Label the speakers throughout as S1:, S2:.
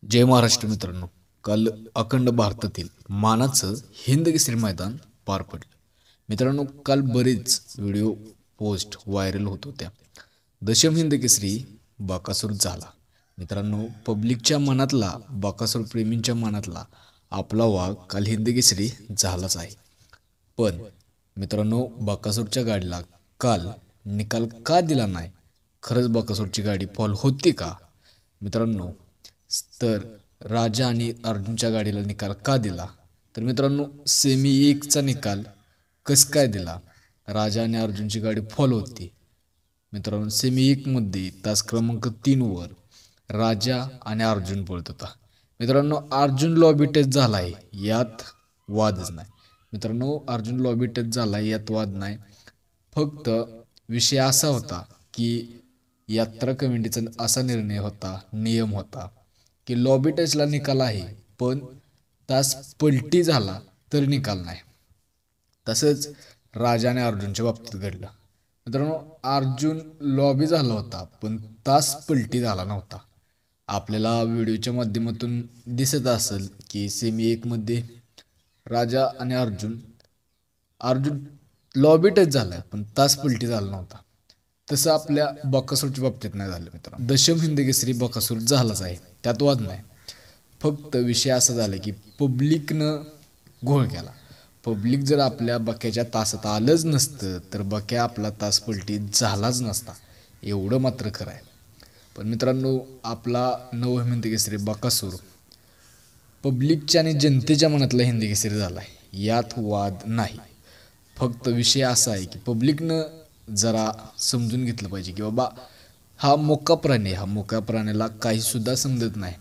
S1: जय महाराष्ट्र मित्रांनो, काल अखंड भारतातील मानाचं हिंद केसरी मैदान पार पडलं. मित्रांनो, काल बरेच व्हिडिओ पोस्ट व्हायरल होत होत्या. दशम हिंद केसरी बकासूर झाला. मित्रांनो, पब्लिकच्या मनातला, बकासूर प्रेमींच्या मनातला आपला वाघ काल हिंद केसरी झालाच आहे. पण मित्रांनो, बकासूरच्या गाडीला काल निकाल का दिला नाही? खरंच बकासूरची गाडी फॉल होती का? मित्रांनो, तर राजा आणि अर्जुनच्या गाडीला निकाल का दिला? तर मित्रांनो, सेमी एकचा निकाल कस काय दिला? राजा आणि अर्जुनची गाडी फॉलो होती. मित्रांनो, सेमी एकमध्ये तास क्रमांक 3 वर राजा आणि अर्जुन पळत होता. मित्रांनो, अर्जुन लॉबी टच झालाय, यात वादच नाही. मित्रांनो, अर्जुन लॉबी टच झालाय, यात वाद नाही. फक्त विषय असा होता की यात्रा कमिटीचा असा निर्णय होता, नियम होता की लॉबी टचला निकाल आहे, पण तास पलटी झाला तर निकाल नाही. तसंच राजा आणि अर्जुनच्या बाबतीत घडलं. मित्रांनो, अर्जुन लॉबी झाला होता, पण तास पलटी झाला नव्हता. आपल्याला व्हिडिओच्या माध्यमातून दिसत असेल की सेमी एकमध्ये राजा आणि अर्जुन लॉबी टच झाला, पण तास पलटी झाला नव्हता. तसं आपल्या बकासूरच्या बाबतीत नाही झालं. मित्रांनो, दशम हिंद केसरी बकासूर झालाच आहे, त्यात वाद नाही. फक्त विषय असा झाला की पब्लिकनं घोळ केला. पब्लिक जर आपल्या बक्याच्या तासात आलंच नसतं तर बक्या आपला तास पलटी झालाच नसता, एवढं मात्र खरं आहे. पण मित्रांनो, आपला नवम हिंद केसरी बकासूर पब्लिकच्या आणि जनतेच्या मनातला हिंद केसरी झाला आहे, यात वाद नाही. फक्त विषय असा आहे की पब्लिकनं जरा समजून घेतलं पाहिजे की बाबा, हा मोका प्राणी, हा मोका प्राण्याला काहीसुद्धा समजत नाही.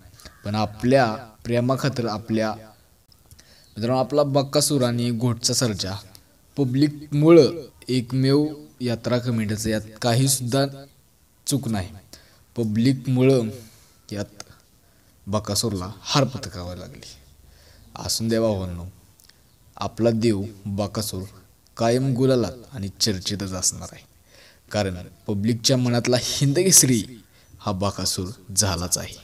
S1: पण आपल्या प्रेमाखातर मित्रांनो, आपला बकासूर आणि घोटचा सर्जा पब्लिकमुळं एकमेव यात्रा कमिटीचं यात काहीसुद्धा चूक नाही. पब्लिकमुळं यात बकासूरला हार पत्करावी लागली. असून द्या भावांनो, आपला देव बकासूर कायम गुलालात आणि चर्चेतच असणार आहे. कारण पब्लिकच्या मनातला हिंद केसरी हा बकासूर झालाच आहे.